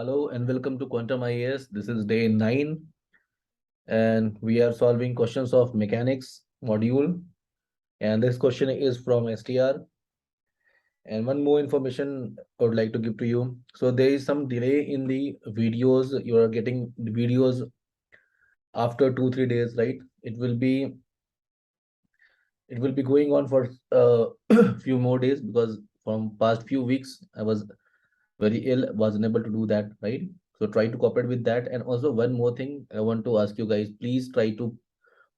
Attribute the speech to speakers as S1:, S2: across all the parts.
S1: Hello and welcome to Quantum IAS. This is day 9 and we are solving questions of mechanics module. And this question is from STR. And one more information I would like to give to you. So there is some delay in the videos. You are getting the videos after 2-3 days, right? It will be going on for few more days because from past few weeks I was very ill, was unable to do that, right? So try to cooperate with that. And also one more thing I want to ask you guys, please try to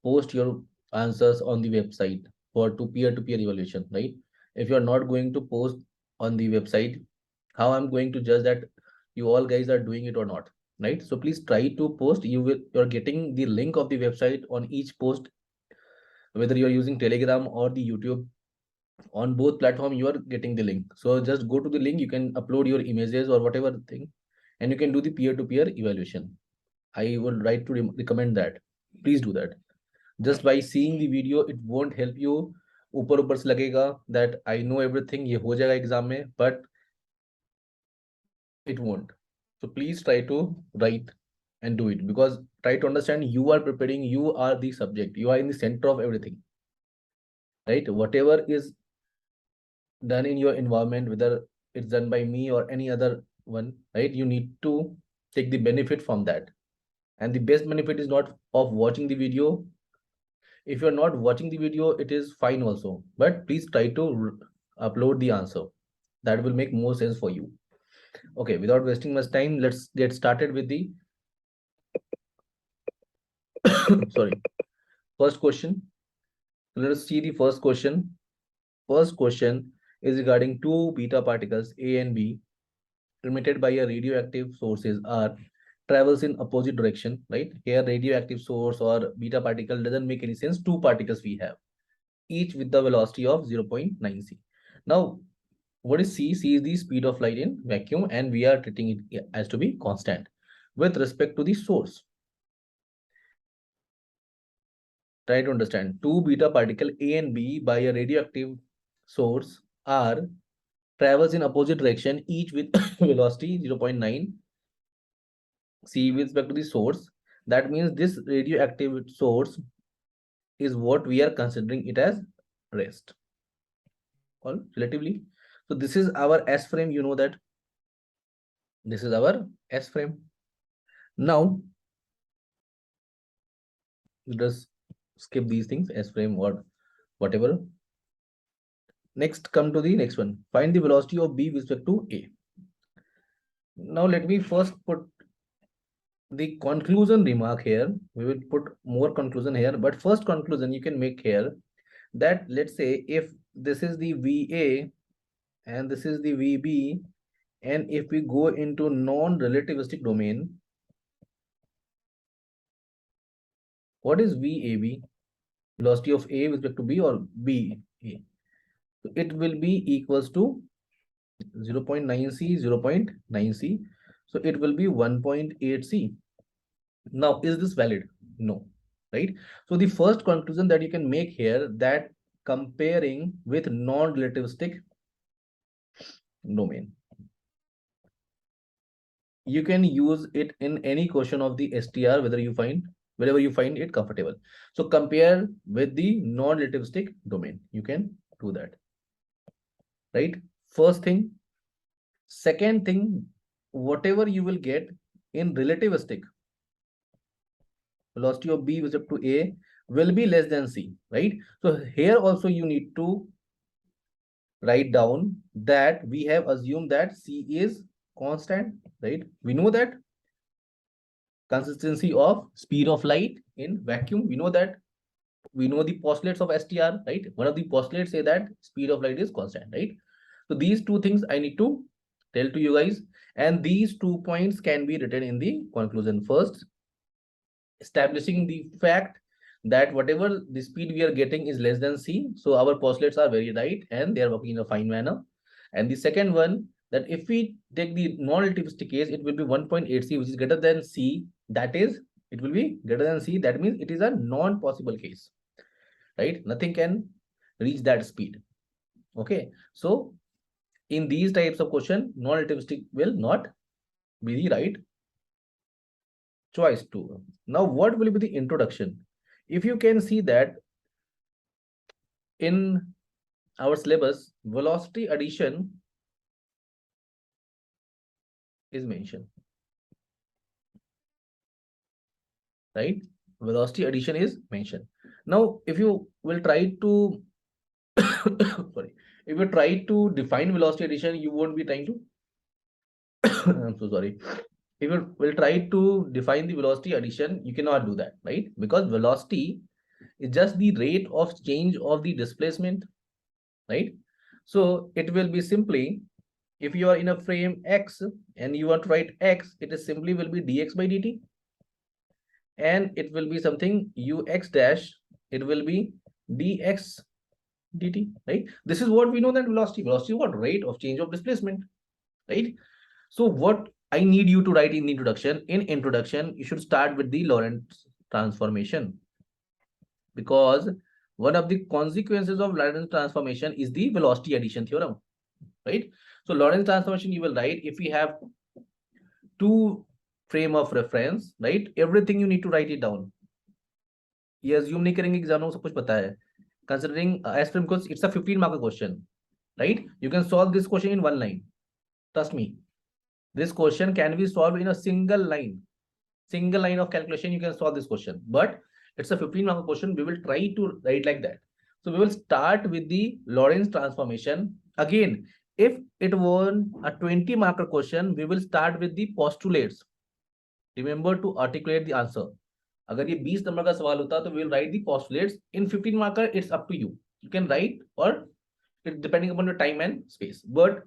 S1: post your answers on the website for to peer-to-peer evaluation, right? If you are not going to post on the website, how I'm going to judge that you all guys are doing it or not, right? So please try to post. You're getting the link of the website on each post, whether you're using Telegram or the YouTube. On both platform you are getting the link, so just go to the link. You can upload your images or whatever thing, and you can do the peer-to-peer evaluation. I would like to recommend that. Please do that. Just by seeing the video, it won't help you. ऊपर से लगेगा that I know everything, ये हो जाएगा exam में, but it won't. So please try to write and do it, because try to understand, you are preparing, you are the subject, you are in the center of everything, right? Whatever is done in your environment, whether it's done by me or any other one, right? You need to take the benefit from that. And the best benefit is not of watching the video. If you're not watching the video, it is fine also, but please try to upload the answer. That will make more sense for you. Okay, without wasting much time, let's get started with the sorry, first question. Let us see the first question. First question is regarding two beta particles A and B emitted by a radioactive sources are travels in opposite direction, right? Here radioactive source or beta particle doesn't make any sense. Two particles we have, each with the velocity of 0.9 c. Now what is c? C is the speed of light in vacuum, and we are treating it as to be constant with respect to the source. Try to understand, two beta particle A and B by a radioactive source are travels in opposite direction, each with velocity 0.9 c with respect to the source. That means this radioactive source is what we are considering it as rest, or relatively. So this is our S frame, you know that. This is our S frame. Now, just skip these things, S frame or whatever. Next, come to the next one. Find the velocity of B with respect to A. Now, let me first put the conclusion remark here. We will put more conclusion here, but first conclusion you can make here that, let's say, if this is the VA and this is the VB, and if we go into non-relativistic domain, what is VAB? Velocity of A with respect to B, or B A? So it will be equals to 0.9 c, 0.9 c. So it will be 1.8 c. Now, is this valid? No, right? So the first conclusion that you can make here, that comparing with non-relativistic domain, you can use it in any question of the STR, wherever you find it comfortable. So compare with the non-relativistic domain, you can do that, right? First thing. Second thing, whatever you will get in relativistic, velocity of B with respect to A will be less than C, right? So here also you need to write down that we have assumed that C is constant, right? We know that consistency of speed of light in vacuum. We know that. We know the postulates of STR, right? One of the postulates say that speed of light is constant, right? So these two things I need to tell to you guys, and these 2 points can be written in the conclusion. First, establishing the fact that whatever the speed we are getting is less than c, so our postulates are very right and they are working in a fine manner. And the second one, that if we take the non-relativistic case, it will be 1.8 c, which is greater than c. That is, it will be greater than c. That means it is a non-possible case, right? Nothing can reach that speed. Okay, so in these types of question, non-relativistic will not be the right choice too. Now, what will be the introduction? If you can see that in our syllabus, velocity addition is mentioned, right? Velocity addition is mentioned. Now, if you will try to, sorry, if you try to define velocity addition, you won't be trying to, I'm so sorry. If you will try to define the velocity addition, you cannot do that, right? Because velocity is just the rate of change of the displacement, right? So it will be simply, if you are in a frame X and you want to write X, it is simply will be dx by dt, and it will be something ux dash, it will be dx dt, right? This is what we know, that velocity is what? Rate of change of displacement, right? So what I need you to write in the introduction, you should start with the Lorentz transformation, because one of the consequences of Lorentz transformation is the velocity addition theorem, right? So Lorentz transformation you will write if we have two frame of reference, right? Everything you need to write it down. ये assume नहीं करेंगे exam में सब कुछ पता है. Considering as frame because it's a 15 mark question, right? You can solve this question in one line. Trust me. This question can be solved in a single line. Single line of calculation you can solve this question. But it's a 15 mark question. We will try to write like that. So we will start with the Lorentz transformation. Again, if it were a 20 marker question, we will start with the postulates. Remember to articulate the answer. अगर ये 20 number का सवाल होता तो we will write the postulates. In 15 marker, it's up to you. You can write, or it depending upon your time and space. But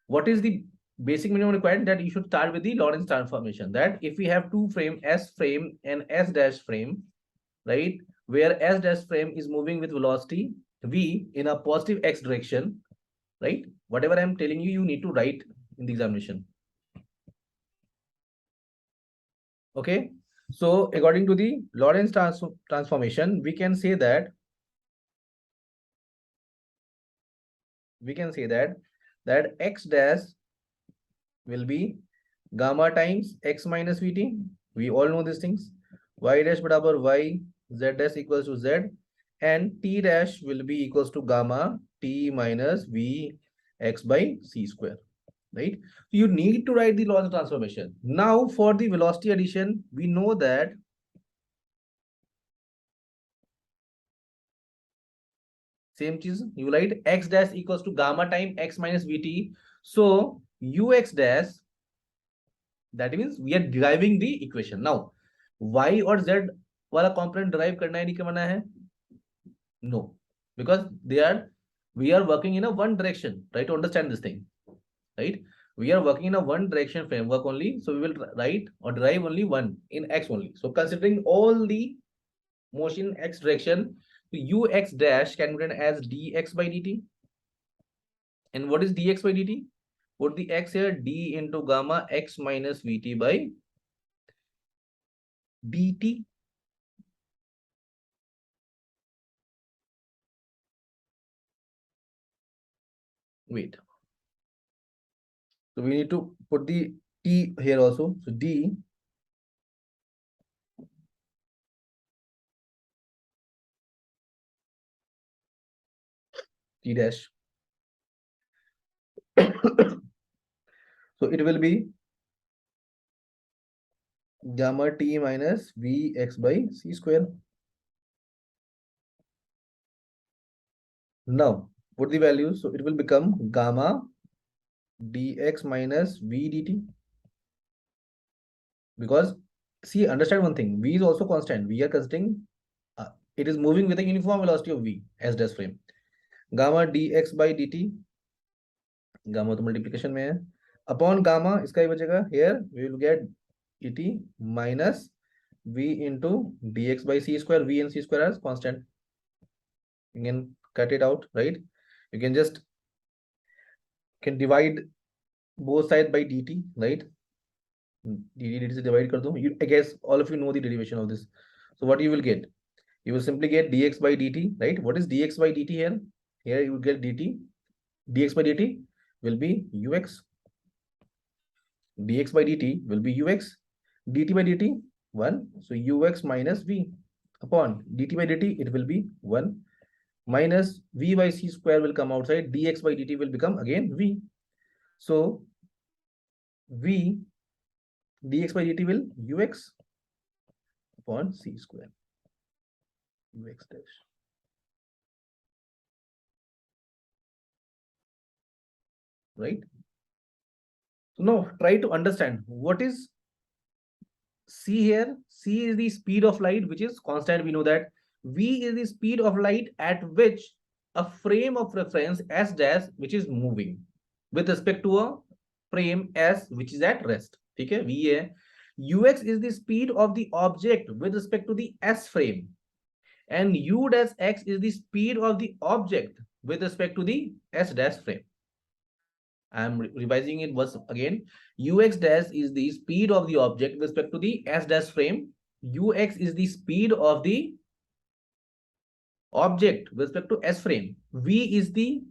S1: what is the basic minimum required? That you should start with the Lorentz transformation. That if we have two frame, S frame and S dash frame, right, where S dash frame is moving with velocity v in a positive x direction, right? Whatever I am telling you, you need to write in the examination. Okay. So according to the Lorentz transformation, we can say that that x dash will be gamma times x minus vt. We all know these things. Y dash barabar y, z dash equals to z, and t dash will be equals to gamma t minus v x by c square. Right? So you need to write the Lorentz transformation. Now for the velocity addition, we know that same cheese, you write x dash equals to gamma time x minus vt. So ux dash, that means we are deriving the equation. Now y or z वाला component derive करना है नहीं करना है? No, because we are working in a one direction. Try to understand this thing, right? We are working in a one direction framework only, so we will write or derive only one in x only. So considering all the motion x direction, ux dash can be written as dx by dt. And what is dx by dt? Put the x here, d into gamma x minus vt by dt. Wait. So we need to put the t here also. So d t dash. So it will be gamma t minus vx by c square. Now put the values. So it will become gamma dx minus v dt. Because see, understand one thing, v is also constant. We are considering it is moving with a uniform velocity of v as dash frame. Gamma dx by dt, gamma तो multiplication में है, upon gamma इसका ही बचेगा, here we will get et minus v into dx by c square. V and c square as constant. You can cut it out, right? You can just divide both sides by dt, right? dt से divide कर दो. I guess all of you know the derivation of this. So what you will get? You will simply get dx by dt, right? What is dx by dt here? Here you will get dt. Dx by dt will be ux. dx by dt will be ux, dt by dt 1. So ux minus v upon dt by dt, it will be 1 minus v by c square will come outside, dx by dt will become again v. So v dx by dt will ux upon c square ux dash. Right? So now try to understand what is c here. C is the speed of light, which is constant. We know that v is the speed of light at which a frame of reference s dash, which is moving with respect to a frame s, which is at rest. Okay, v है. ux is the speed of the object with respect to the s frame, and u dash x is the speed of the object with respect to the s dash frame. I am revising it once again. Ux dash is the speed of the object with respect to the s dash frame. Ux is the speed of the object with respect to s frame. V is the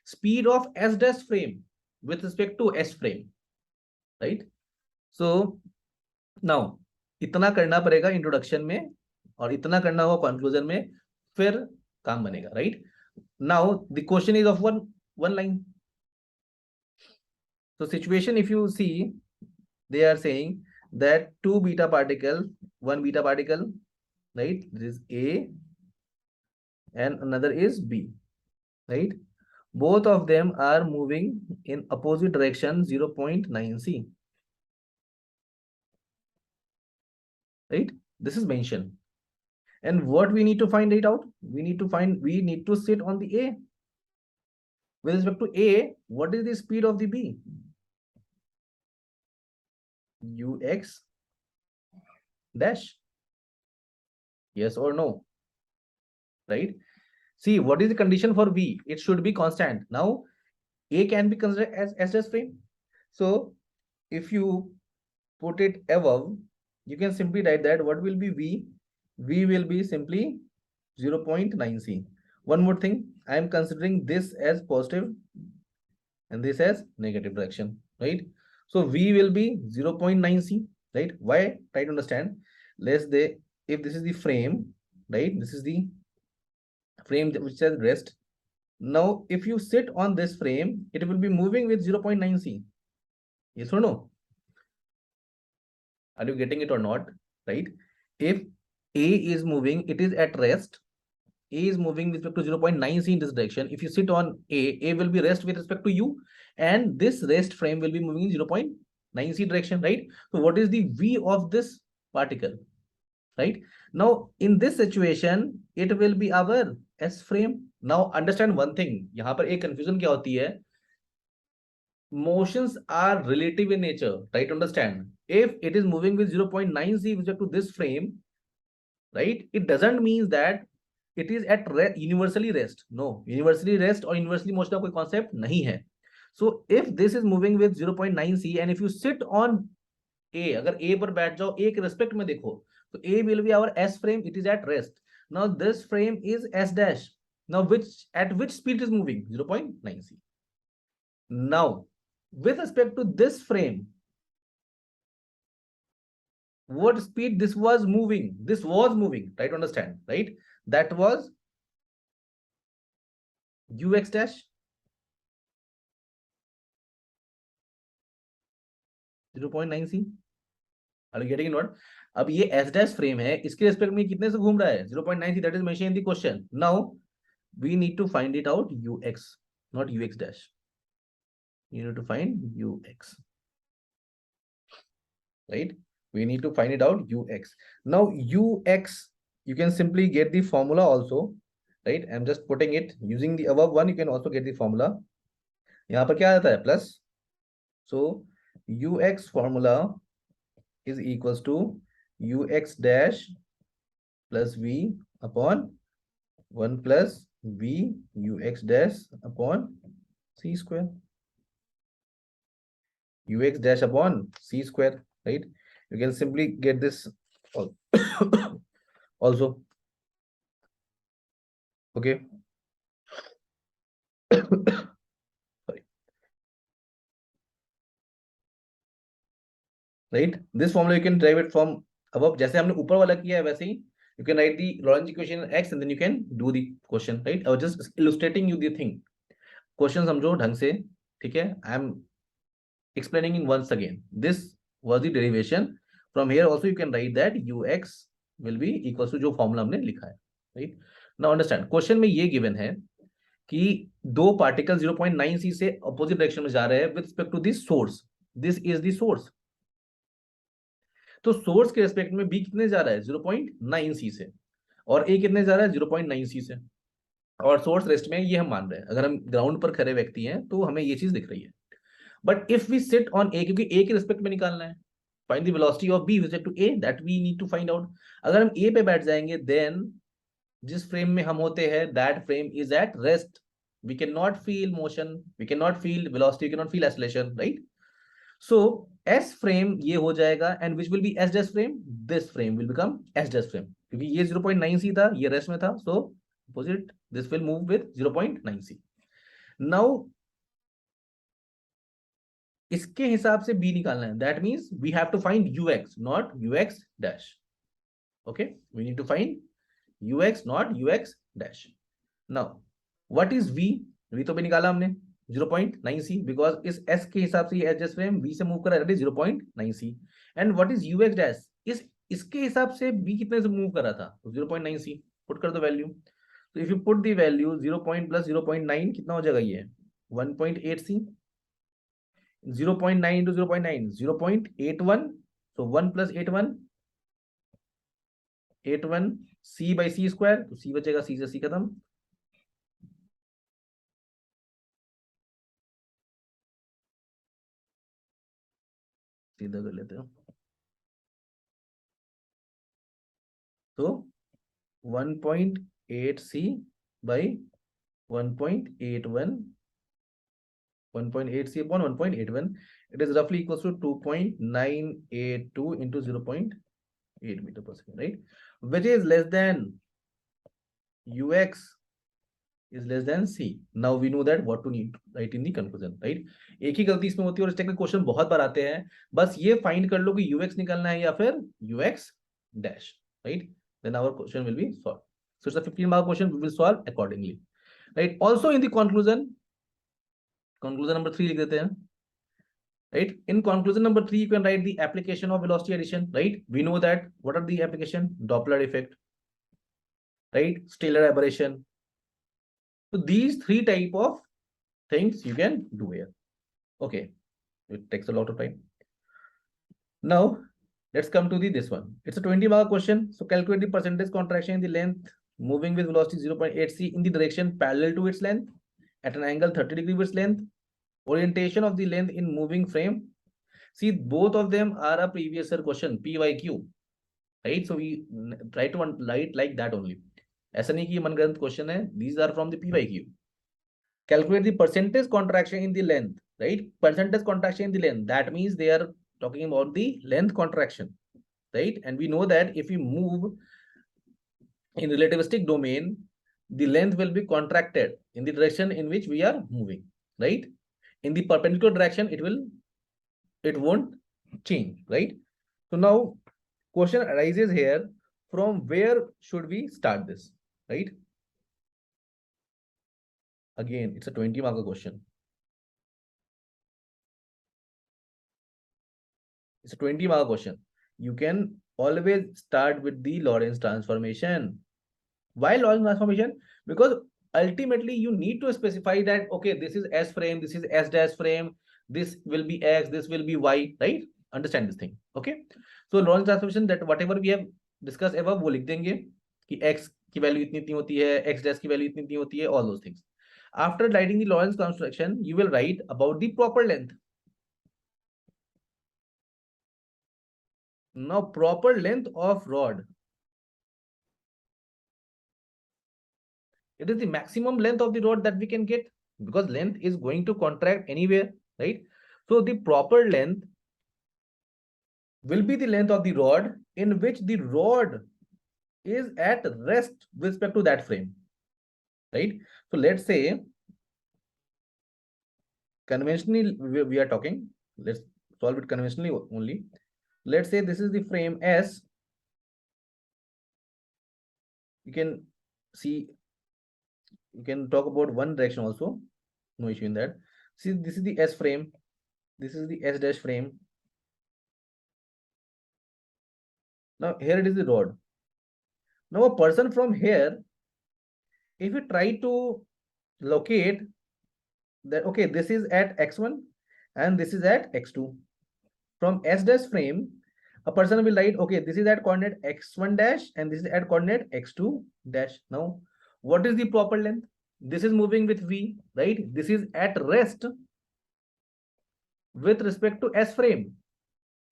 S1: speed of s dash frame with respect to s frame. Right? So now इतना करना पड़ेगा introduction में और इतना करना होगा conclusion में, फिर काम बनेगा. Right? Now the question is of one line. So situation, if you see, they are saying that two beta particle, one beta particle, right? This is A and another is B, right? Both of them are moving in opposite direction 0.9 C, right? This is mentioned. And what we need to find it out? We need to sit on the A. With respect to A, what is the speed of the B? Ux dash. Yes or no? Right? See, what is the condition for V? It should be constant. Now, A can be considered as S dash frame. So, if you put it above, you can simply write that what will be V? V will be simply 0.9 C. One more thing, I am considering this as positive and this as negative direction, right? So V will be 0.9 C, right? Why? Try to understand. Let's say if this is the frame, right? This is the frame which says rest. Now, if you sit on this frame, it will be moving with 0.9 C. Yes or no? Are you getting it or not? Right? If A is moving, it is at rest. A is moving with respect to 0.9 C in this direction. If you sit on A will be rest with respect to you, and this rest frame will be moving in 0.9 C direction, right? So what is the V of this particle? Right? Now, in this situation, it will be our S frame. Now, understand one thing. यहाँ पर एक confusion क्या होती है? Motions are relative in nature. Try to understand. If it is moving with 0.9 C with respect to this frame, right? It doesn't mean that it is at universally rest. No, universally rest or universally motion का कोई concept नहीं है. So if this is moving with 0.9 C and if you sit on A, अगर A पर बैठ जाओ, A के respect में देखो, तो A will be our S frame. It is at rest. Now this frame is S dash. Now at which speed is moving? 0.9 C. Now with respect to this frame, what speed this was moving? This was moving. Try to understand, right? That was ux dash 0.9 C. Are you getting it not? अब ये s dash frame है, इसके respect में कितने से घूम रहा है? 0.9 C. That is mentioned in the question. Now we need to find it out ux, not ux dash. You need to find ux, right? We need to find it out ux. Now ux, you can simply get the formula also, right? I'm just putting it using the above one. You can also get the formula. यहाँ पर क्या आता है? Plus. So ux formula is equals to ux dash plus v upon 1 plus v ux dash upon c square. Ux dash upon c square, right? You can simply get this also. Okay. Sorry. Right. This formula you can derive it from above. जैसे हमने ऊपर वाला किया है वैसे ही you can write the Lorentz equation x and then you can do the question. Right, और just illustrating you the thing. Question समझो ढंग से. ठीक है, I am explaining in once again. This was the derivation. From here also you can write that ux will be equals to जो formula हमने लिखा है. Right, now understand. क्वेश्चन में ये गिवन है कि दो पार्टिकल 0.9 सी से अपोजिट डायरेक्शन में जा रहे हैं with respect to this source. This is the source. तो सोर्स के रिस्पेक्ट में बी कितने जा रहा है 0.9 सी से, और ए कितने जा रहा है 0.9 सी से, और सोर्स रेस्ट में ये हम मान रहे हैं. अगर हम ग्राउंड पर खड़े व्यक्ति हैं तो हमें ये चीज दिख रही है. But if we sit on A, क्योंकि ए के रिस्पेक्ट में निकालना है, find the velocity of B with respect to A, that we need to find out. अगर हम ए पे बैठ जाएंगे देन जिस फ्रेम में हम होते हैं that frame is at rest. We can not feel motion, we can not feel velocity, we can not feel acceleration. Right, so S frame ये हो जाएगा and which will be S dash frame. This frame will become S dash frame, क्योंकि ये 0.9 c था, ये rest में था, so opposite this will move with 0.9 c. Now इसके हिसाब से बी निकालना है. That means we have to find u x not u x dash. Okay, we need to find u x not u x dash. Now what is v. V तो भी निकाला हमने 0.9 सी, because इस एस के हिसाब से एस डैश फ्रेम वी से मूव कर रहा है 0.9 C. And what is UX dash. इसके हिसाब से बी कितने से मूव कर रहा था, 0.9 सी. पुट कर दो वैल्यू. तो if you put the value 0 plus 0.9 कितना हो जाएगा, ये 1.8 सी. 0.9 into 0.9 0.81. So 1 plus 81 81 c by c square. तो c बचेगा, c से c खत्म. सीधा कर लेते हो. तो 1.8 c by 1.81 1.8 c upon 1.81. It is roughly equals to 2.982 into 0.8 meter per second, right? Which is less than ux is less than c. Now we know that what to need to write in the conclusion, right? एक ही गलती इसमें होती है और इस type के question बहुत बार आते हैं. बस ये फाइंड कर लो कि ux निकालना है या फिर ux dash, right? Then our question will be solved. So it's a 15 mark question. We will solve accordingly, right? Also in the conclusion number 3 लिख देते हैं. Right, in conclusion number 3 you can write the application of velocity addition. Right, we know that what are the application. Doppler effect, right, stellar aberration. So these three type of things you can do here. Okay, it takes a lot of time. Now let's come to this one. It's a 20 mark question. So calculate the percentage contraction in the length moving with velocity 0.8 c in the direction parallel to its length at an angle 30 degree with its length. Orientation of the length in moving frame. See, both of them are a previous year question, PYQ, right? So we try to write like that only. ऐसा नहीं कि मनगढ़ंत question है. These are from the PYQ. Calculate the percentage contraction in the length, right? Percentage contraction in the length. That means they are talking about the length contraction, right? And we know that if we move in relativistic domain, the length will be contracted in the direction in which we are moving, right? In the perpendicular direction, it won't change, right? So now question arises here, from where should we start this, right? Again, it's a 20 mark question. It's a 20 mark question. You can always start with the Lorentz transformation. Why Lorentz transformation? Because ultimately you need to specify that, okay, this is S frame, this is S dash frame, this will be X, this will be Y, right? Understand this thing, okay? So Lorentz transformation, that whatever we have discussed above, वो लिख देंगे कि X की value इतनी इतनी होती है, X dash की वैल्यू इतनी इतनी होती है, all those things. After writing the Lorentz construction, you will write about the proper length. Now, proper length of rod. It is the maximum length of the rod that we can get, because length is going to contract anywhere, right? So the proper length will be the length of the rod in which the rod is at rest with respect to that frame, right? So let's say conventionally we are talking, let's solve it conventionally only. Let's say this is the frame S. You can see, you can talk about one direction also, no issue in that. See, this is the S frame, this is the S dash frame. Now here it is the rod. Now a person from here, if you try to locate that, okay, this is at x1 and this is at x2. From S dash frame, a person will write, okay, this is at coordinate x1 dash and this is at coordinate x2 dash. Now, what is the proper length? This is moving with V, right? This is at rest with respect to S frame.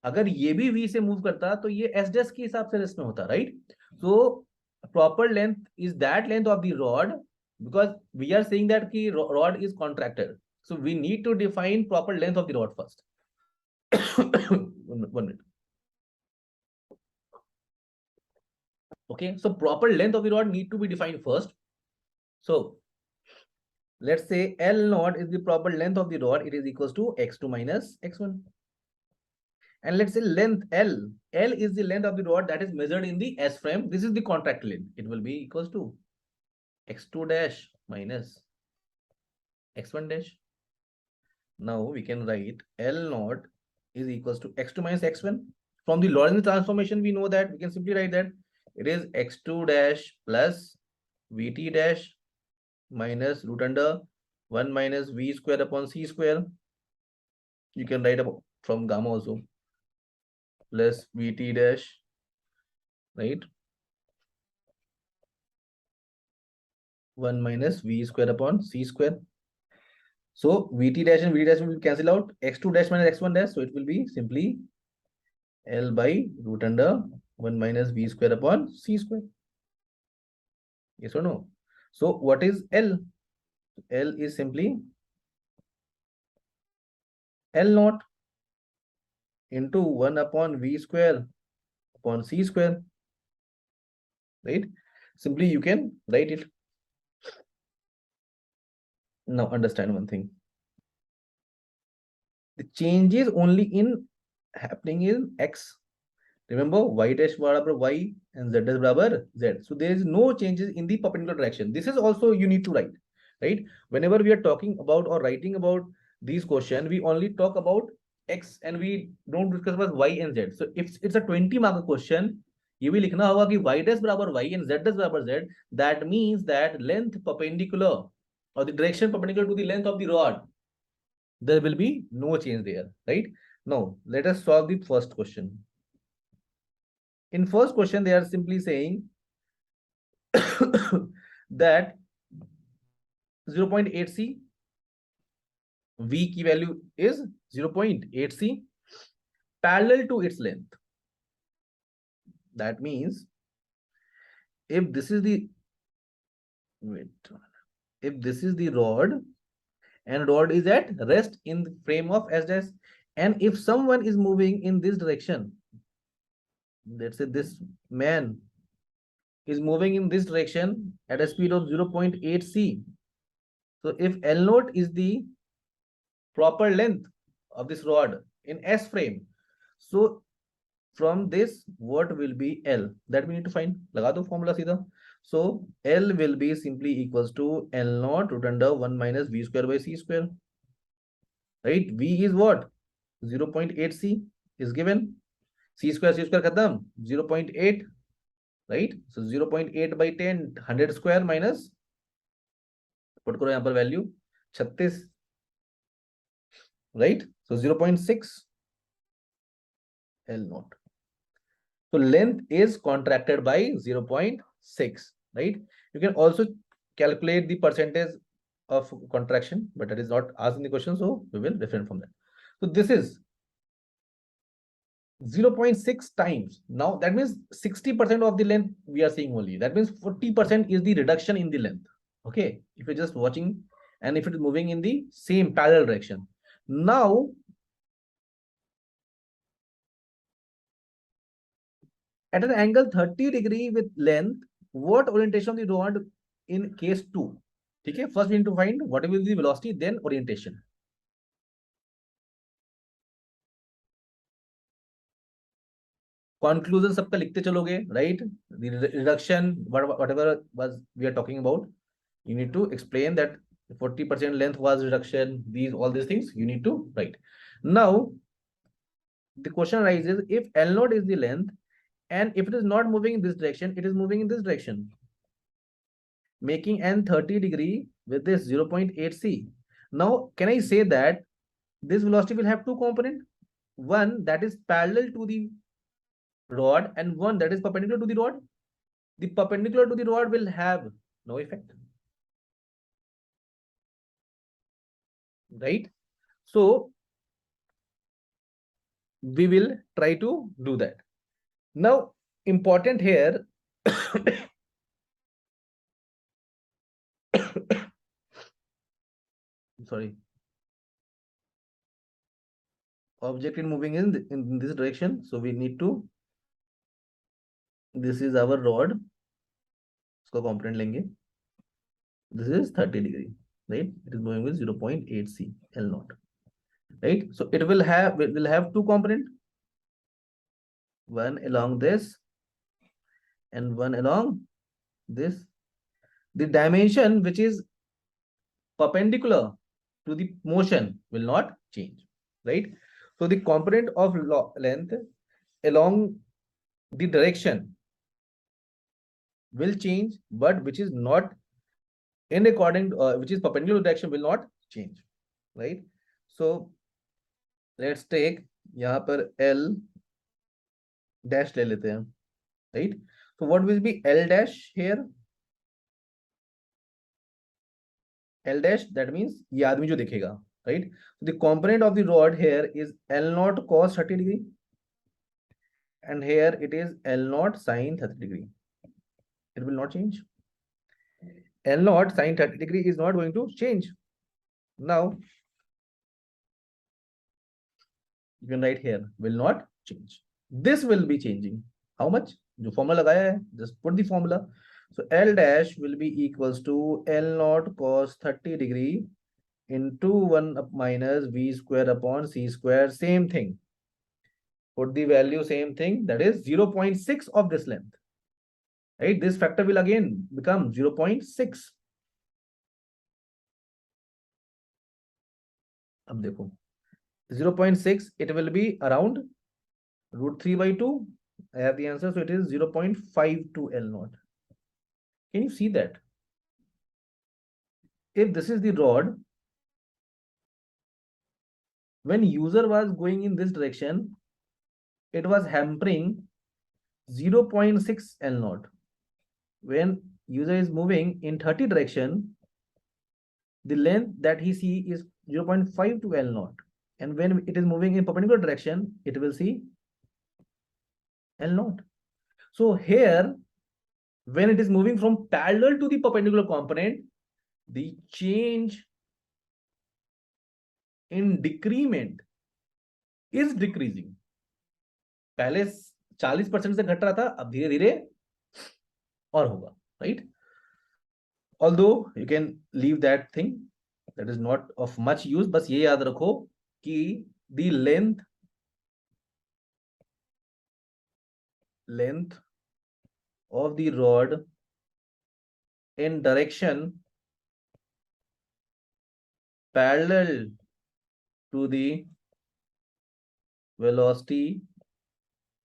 S1: अगर ये भी V से move करता तो ये S dash के हिसाब से रेस्ट में होता, right? So proper length is that length of the rod, because we are saying that the rod is contracted. So we need to define proper length of the rod first. One minute. Okay, so proper length of the rod need to be defined first. So let's say L naught is the proper length of the rod. It is equals to x2 minus x1. And let's say length L. L is the length of the rod that is measured in the S frame. This is the contract length. It will be equals to x2 dash minus x1 dash. Now we can write L naught is equals to x2 minus x1. From the Lorentz transformation, we know that we can simply write that it is x2 dash plus vt dash minus root under 1 minus v square upon c square. You can write about from gamma also, plus vt dash, right? 1 minus v square upon c square. So vt dash and vt dash will cancel out. X2 dash minus x1 dash. So it will be simply L by root under 1 minus v square upon c square. Yes or no? So what is L? L is simply L naught into 1 upon v square upon c square, right? Simply you can write it. Now understand one thing. The change is only in happening in x. Remember, y dash barabar y and z dash barabar z. So there is no changes in the perpendicular direction. This is also you need to write, right? Whenever we are talking about or writing about these questions, we only talk about x and we don't discuss about y and z. So if it's a 20 mark question, you will likhna hoga ki y dash barabar y and z dash barabar z. That means that length perpendicular or the direction perpendicular to the length of the rod, there will be no change there, right? Now let us solve the first question. In first question, they are simply saying that 0.8 C, V key value is 0.8 C parallel to its length. That means if this is the, if this is the rod and rod is at rest in the frame of S dash, and if someone is moving in this direction, let's say this man is moving in this direction at a speed of 0.8 C. So if L naught is the proper length of this rod in S frame, so from this what will be L, that we need to find. Laga do formula सीधा. So L will be simply equals to L naught root under 1 minus v square by c square, right? V is what? 0.8 C is given. C square khatam 0.8, right? So 0.8 by 10, 100 square minus, put karo yahan par value 36, right? So 0.6 L naught. So length is contracted by 0.6, right? You can also calculate the percentage of contraction, but that is not asked in the question, so we will refrain from that. So this is 0.6 times. Now that means 60% of the length we are seeing only. That means 40% is the reduction in the length. Okay, if you're just watching and if it is moving in the same parallel direction. Now at an angle 30 degree with length, what orientation of the rod in case 2? Okay, first we need to find what will be the velocity, then orientation. conclusion सबका लिखते चलोगे, right? The reduction, whatever was we are talking about, you need to explain that 40% length was reduction, all these things you need to write. Now the question arises, if L naught is the length and if it is not moving in this direction, it is moving in this direction, making n 30° with this 0.8 c. Now can I say that this velocity will have two components, one that is parallel to the rod and one that is perpendicular to the rod? The perpendicular to the rod will have no effect, right? So we will try to do that. Now important here sorry, object is moving in this direction, so we need to, this is our rod, इसका component लेंगे, this is 30°, right? It is moving with 0.8 c L naught, right? So it will have two component, one along this and one along this. The dimension which is perpendicular to the motion will not change, right? So the component of length along the direction will change, but which is not in according which is perpendicular direction will not change, right? So let's take यहाँ पर L dash ले लेते हैं, right? So what will be L dash here? L dash, that means ये आदमी जो दिखेगा, right? So the component of the rod here is L naught cos 30°, and here it is L naught sin 30°. It will not change. L naught sin 30° is not going to change. Now you can write here will not change. This will be changing. How much? जो formula लगाया है, just put the formula. So L dash will be equals to L naught cos 30° into 1 minus V square upon C square, same thing. Put the value, same thing, that is 0.6 of this length, right? This factor will again become 0.6. अब देखो 0.6, it will be around √3/2. I have the answer, so it is 0.52 L naught. Can you see that? If this is the rod, when user was going in this direction, it was hampering 0.6 L naught. When user is moving in 30 direction, the length that he see is 0.52 L naught. And when it is moving in perpendicular direction, it will see L naught. So here, when it is moving from parallel to the perpendicular component, the change in decrement is decreasing. पहले 40% से घट रहा था, अब धीरे धीरे और होगा, right? Although you can leave that thing, that is not of much use. बस ये याद रखो कि the length of the rod in direction parallel to the velocity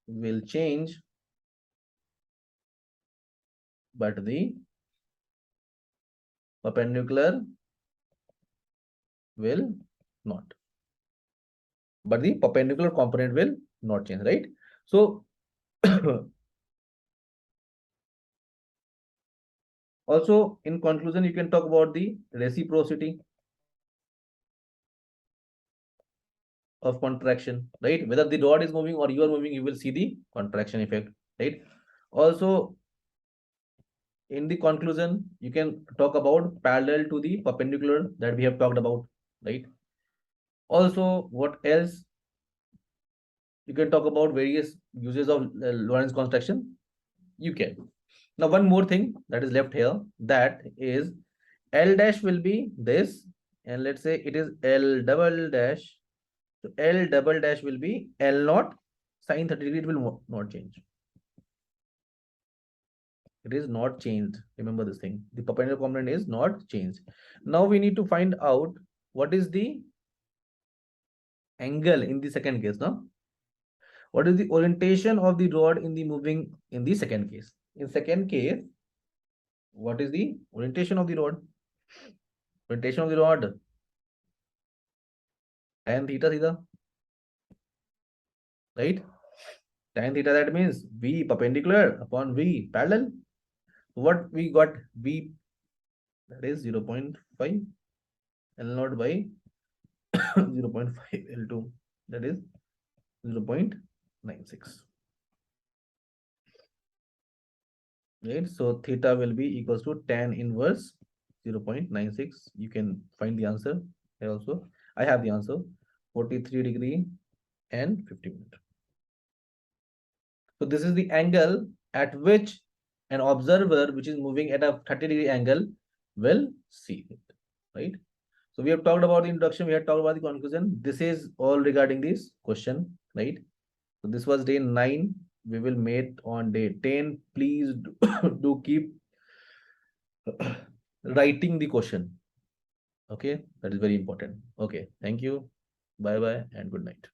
S1: will change, but the perpendicular will not. But the perpendicular component will not change, right? So also in conclusion, you can talk about the reciprocity of contraction, right? Whether the rod is moving or you are moving, you will see the contraction effect, right? Also in the conclusion, you can talk about parallel to the perpendicular that we have talked about, right? Also, what else? You can talk about various uses of Lorentz contraction. You can. Now, one more thing that is left here, that is L dash will be this, and let's say it is L double dash. So L double dash will be L naught sine 30 degree, it will not change. It is not changed. Remember this thing. The perpendicular component is not changed. Now we need to find out what is the angle in the second case. Now, what is the orientation of the rod in the moving in the second case? In second case, what is the orientation of the rod? Orientation of the rod, tan theta theta, right? Tan theta, that means V perpendicular upon V parallel. What we got? V, that is 0.5 L naught by 0.5 L2, that is 0.96. Right? So theta will be equals to tan inverse 0.96. You can find the answer here also. I have the answer, 43 degree and 50 minutes. So this is the angle at which an observer which is moving at a 30-degree angle will see it, right? So we have talked about the introduction, we have talked about the conclusion. This is all regarding this question, right? So this was day 9. We will meet on day 10. Please do keep writing the question. Okay, that is very important. Okay, thank you. Bye bye and good night.